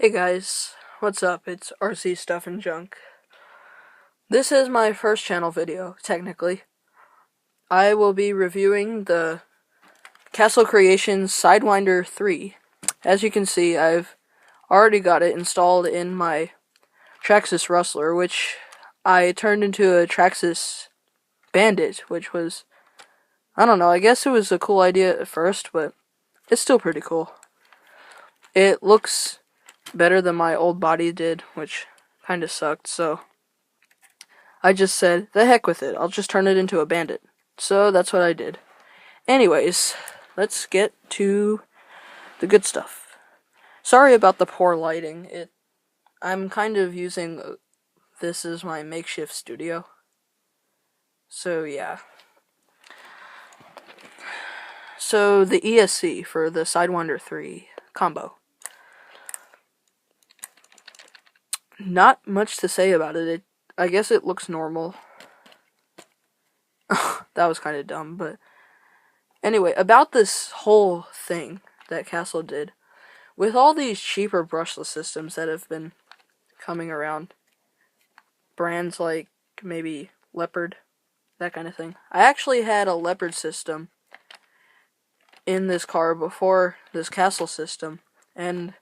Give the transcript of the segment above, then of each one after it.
Hey guys, what's up? It's RCStuffandJunk. This is my first channel video, technically. I will be reviewing the Castle Creations Sidewinder 3. As you can see, I've already got it installed in my Traxxas Rustler, which I turned into a Traxxas Bandit, which was, I don't know, I guess it was a cool idea at first, but it's still pretty cool. It looks better than my old body did, which kinda sucked, so I just said, the heck with it, I'll just turn it into a bandit. So that's what I did. Anyways, let's get to the good stuff. Sorry about the poor lighting. I'm kind of using this as my makeshift studio. So yeah. So the ESC for the Sidewinder 3 combo. Not much to say about it. I guess it looks normal. That was kind of dumb, but anyway, about this whole thing that Castle did, with all these cheaper brushless systems that have been coming around, brands like maybe Leopard, that kind of thing. I actually had a Leopard system in this car before this Castle system, and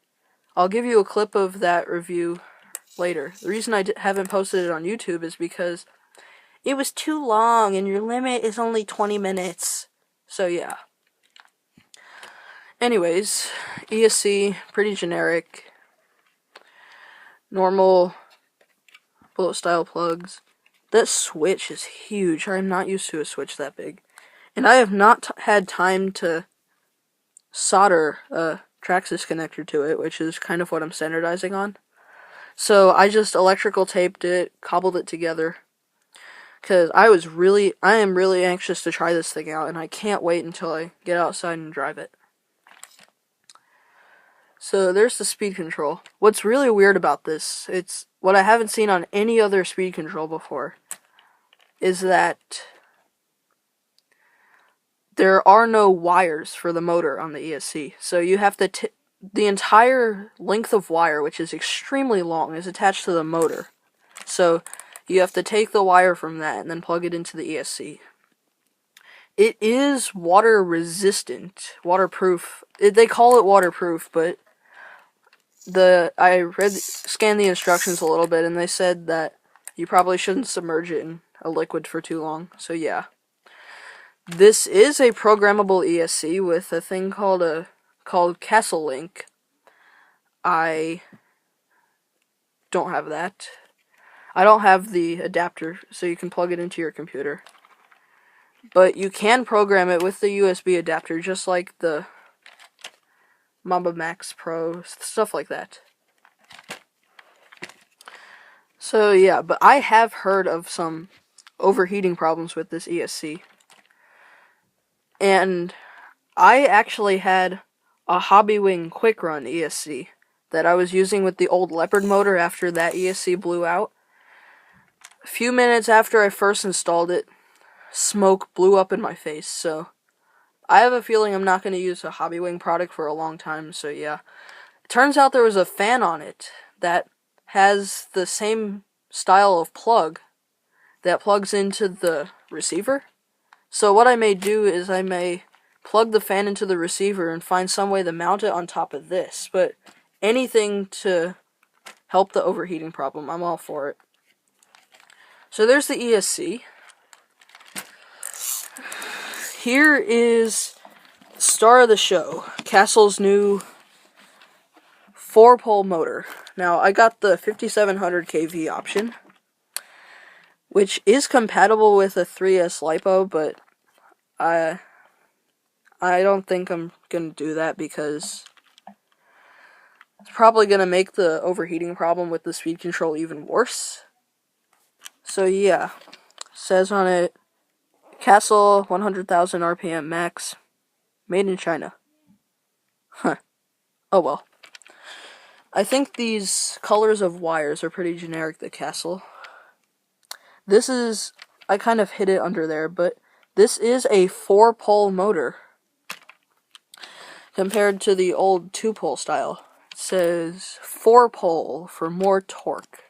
I'll give you a clip of that review later. The reason I haven't posted it on YouTube is because it was too long, and your limit is only 20 minutes. So yeah. Anyways, ESC, pretty generic. Normal bullet style plugs. That switch is huge. I'm not used to a switch that big. And I have not had time to solder a Traxxas connector to it, which is kind of what I'm standardizing on. So I just electrical taped it, cobbled it together. Because I am really anxious to try this thing out, and I can't wait until I get outside and drive it. So there's the speed control. What's really weird about this, it's what I haven't seen on any other speed control before, is that there are no wires for the motor on the ESC. So you have to, the entire length of wire, which is extremely long, is attached to the motor. So you have to take the wire from that and then plug it into the ESC. It is water resistant, waterproof. They call it waterproof, but I scanned the instructions a little bit, and they said that you probably shouldn't submerge it in a liquid for too long. So yeah, this is a programmable ESC with a thing called Castle Link. I don't have that. I don't have the adapter, so you can plug it into your computer. But you can program it with the USB adapter, just like the Mamba Max Pro, stuff like that. So yeah, but I have heard of some overheating problems with this ESC. And I actually had a Hobbywing Quick Run ESC that I was using with the old Leopard motor after that ESC blew out. A few minutes after I first installed it, smoke blew up in my face, so I have a feeling I'm not going to use a Hobbywing product for a long time, so yeah. It turns out there was a fan on it that has the same style of plug that plugs into the receiver. So what I may do is I may plug the fan into the receiver and find some way to mount it on top of this, but anything to help the overheating problem, I'm all for it. So there's the ESC. Here is the star of the show, Castle's new 4-pole motor. Now, I got the 5700 kV option, which is compatible with a 3S LiPo, but I don't think I'm going to do that because it's probably going to make the overheating problem with the speed control even worse. So yeah, says on it, Castle 100,000 RPM max, made in China. Huh. Oh well. I think these colors of wires are pretty generic to Castle. This is, I kind of hid it under there, but this is a 4-pole motor compared to the old 2-pole style. says 4-pole for more torque.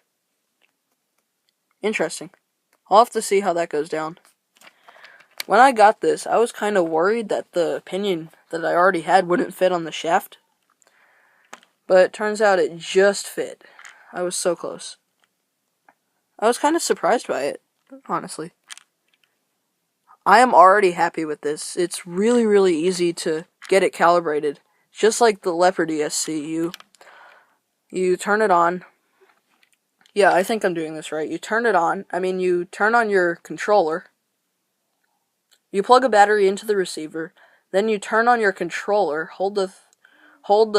Interesting. I'll have to see how that goes down. When I got this, I was kind of worried that the pinion that I already had wouldn't fit on the shaft. But it turns out it just fit. I was so close. I was kind of surprised by it, honestly. I am already happy with this. It's really, really easy to get it calibrated. Just like the Leopard ESC, you turn it on. Yeah, I think I'm doing this right. You turn it on. You turn on your controller. You plug a battery into the receiver. Then you turn on your controller. Hold the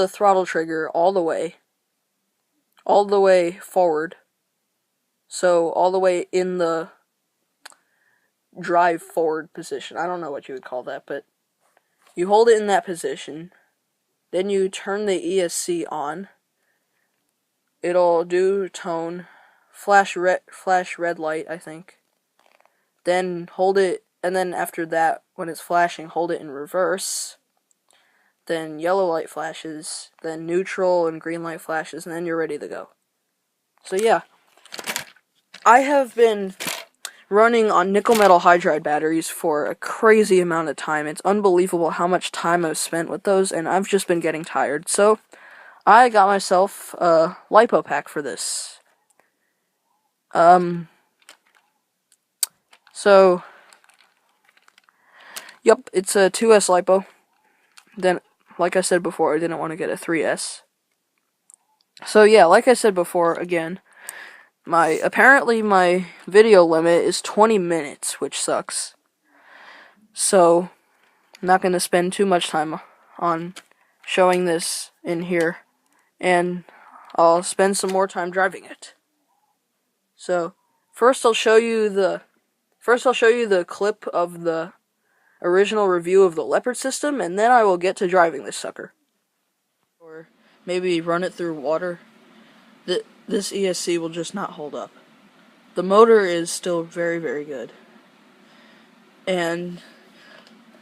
throttle trigger all the way forward. So all the way in the drive forward position. I don't know what you would call that, but you hold it in that position. Then you turn the ESC on. It'll do tone, flash red light, I think. Then hold it, and then after that, when it's flashing, hold it in reverse. Then yellow light flashes, then neutral and green light flashes, and then you're ready to go. So yeah, I have been running on nickel metal hydride batteries for a crazy amount of time. It's unbelievable how much time I've spent with those, and I've just been getting tired. So I got myself a lipo pack for this. Yep, it's a 2S lipo. Then, like I said before, I didn't want to get a 3S. So yeah, like I said before, again, apparently my video limit is 20 minutes, which sucks. So, I'm not going to spend too much time on showing this in here, and I'll spend some more time driving it. So, first I'll show you the clip of the original review of the Leopard system, and then I will get to driving this sucker. Or maybe run it through water. This ESC will just not hold up. The motor is still very, very good. And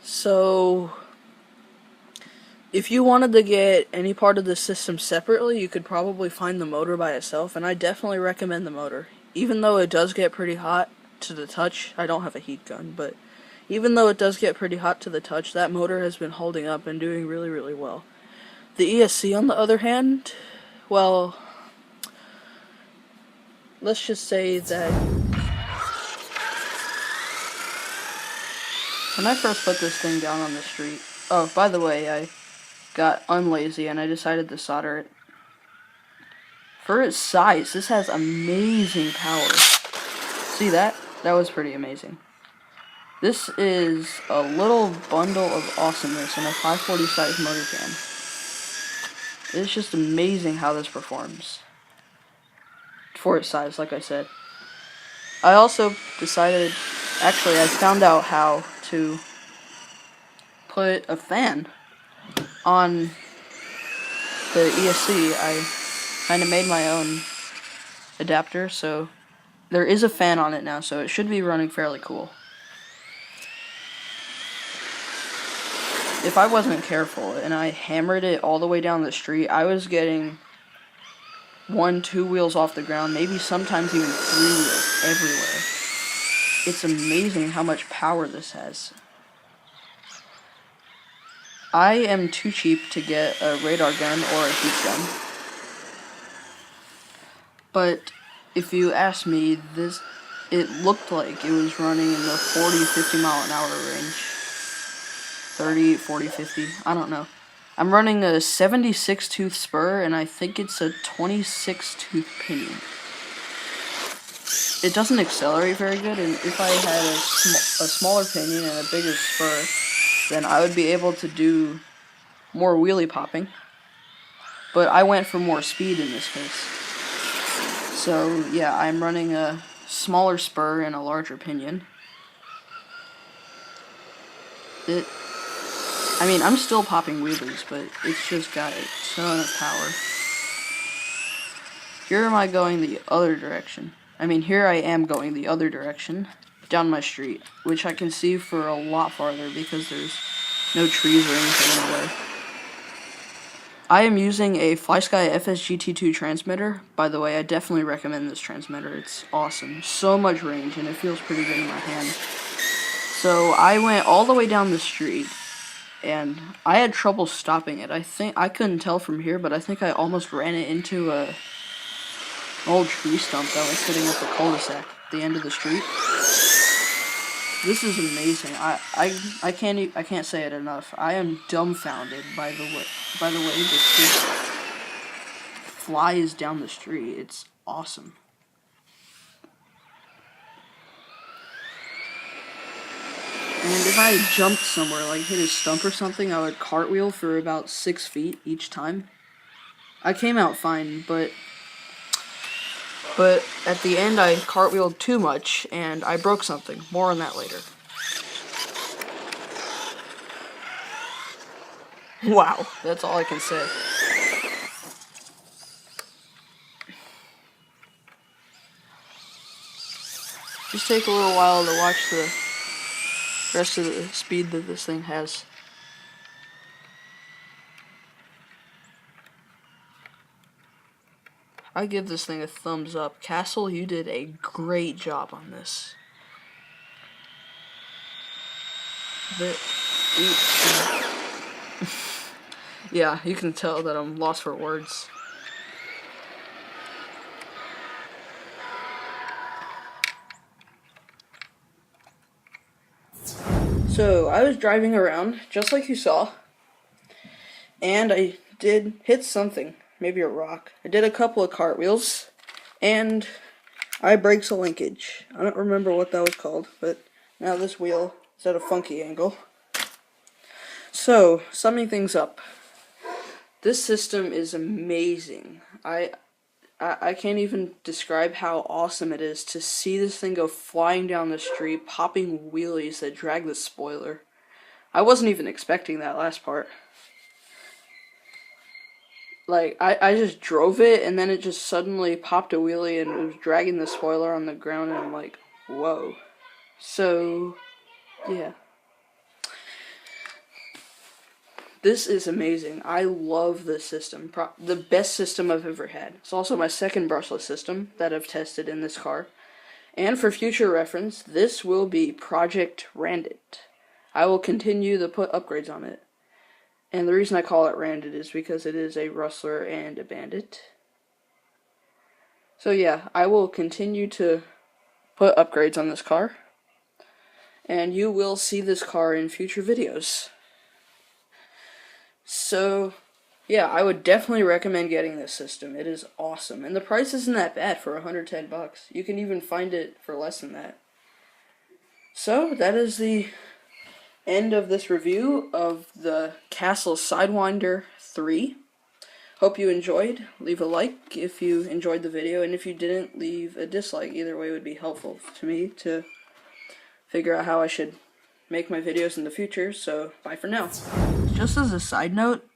so, if you wanted to get any part of the system separately, you could probably find the motor by itself, and I definitely recommend the motor. Even though it does get pretty hot to the touch, I don't have a heat gun, but even though it does get pretty hot to the touch, that motor has been holding up and doing really, really well. The ESC, on the other hand, well, let's just say that when I first put this thing down on the street, oh, by the way, I got unlazy and I decided to solder it. For its size, this has amazing power. See that? That was pretty amazing. This is a little bundle of awesomeness in a 540 size motor can. It's just amazing how this performs. For its size, like I said. I also decided, actually I found out how to put a fan on the ESC. I kind of made my own adapter, so there is a fan on it now, so it should be running fairly cool. If I wasn't careful and I hammered it all the way down the street, I was getting 1-2 wheels off the ground, maybe sometimes even 3 wheels everywhere. It's amazing how much power this has. I am too cheap to get a radar gun or a heat gun. But if you ask me, it looked like it was running in the 40-50 mile an hour range. 30, 40, 50, I don't know. I'm running a 76 tooth spur, and I think it's a 26 tooth pinion. It doesn't accelerate very good, and if I had a smaller pinion and a bigger spur, then I would be able to do more wheelie popping. But I went for more speed in this case. So yeah, I'm running a smaller spur and a larger pinion. I'm still popping wheelies, but it's just got a ton of power. Here am I going the other direction. Here I am going the other direction, down my street, which I can see for a lot farther because there's no trees or anything in the way. I am using a FlySky FSGT2 transmitter. By the way, I definitely recommend this transmitter. It's awesome. So much range, and it feels pretty good in my hand. So I went all the way down the street, and I had trouble stopping it. I think I couldn't tell from here, but I think I almost ran it into an old tree stump that was sitting at the cul-de-sac at the end of the street. This is amazing. I can't say it enough. I am dumbfounded by the way this kid flies down the street. It's awesome. And if I jumped somewhere, like hit a stump or something, I would cartwheel for about 6 feet each time. I came out fine, but at the end I cartwheeled too much, and I broke something. More on that later. Wow, that's all I can say. Just take a little while to watch the rest of the speed that this thing has. I give this thing a thumbs up. Castle, you did a great job on this. Yeah, you can tell that I'm lost for words. So, I was driving around, just like you saw, and I did hit something, maybe a rock. I did a couple of cartwheels, and I braked a linkage. I don't remember what that was called, but now this wheel is at a funky angle. So, summing things up, this system is amazing. I can't even describe how awesome it is to see this thing go flying down the street, popping wheelies that drag the spoiler. I wasn't even expecting that last part. Like, I just drove it, and then it just suddenly popped a wheelie, and it was dragging the spoiler on the ground, and I'm like, whoa. So, yeah. This is amazing. I love this system. The best system I've ever had. It's also my second brushless system that I've tested in this car. And for future reference, this will be Project Randit. I will continue to put upgrades on it. And the reason I call it Randit is because it is a rustler and a bandit. So yeah, I will continue to put upgrades on this car. And you will see this car in future videos. So, yeah, I would definitely recommend getting this system. It is awesome. And the price isn't that bad for $110. You can even find it for less than that. So, that is the end of this review of the Castle Sidewinder 3. Hope you enjoyed. Leave a like if you enjoyed the video, and if you didn't, leave a dislike. Either way would be helpful to me to figure out how I should make my videos in the future. So, bye for now. Just as a side note,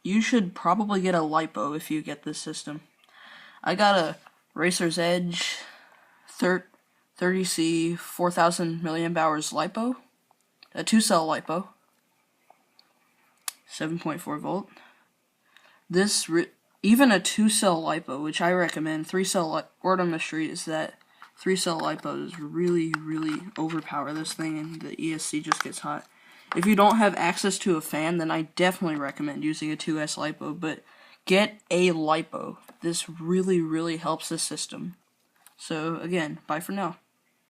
you should probably get a LiPo if you get this system. I got a Racer's Edge 30C 4000 milliamp hours LiPo, a 2-cell LiPo, 7.4 volt. This even a 2-cell LiPo, which I recommend. 3-cell word on the street is that 3-cell LiPos really overpower this thing, and the ESC just gets hot. If you don't have access to a fan, then I definitely recommend using a 2S LiPo, but get a LiPo. This really helps the system. So, again, bye for now.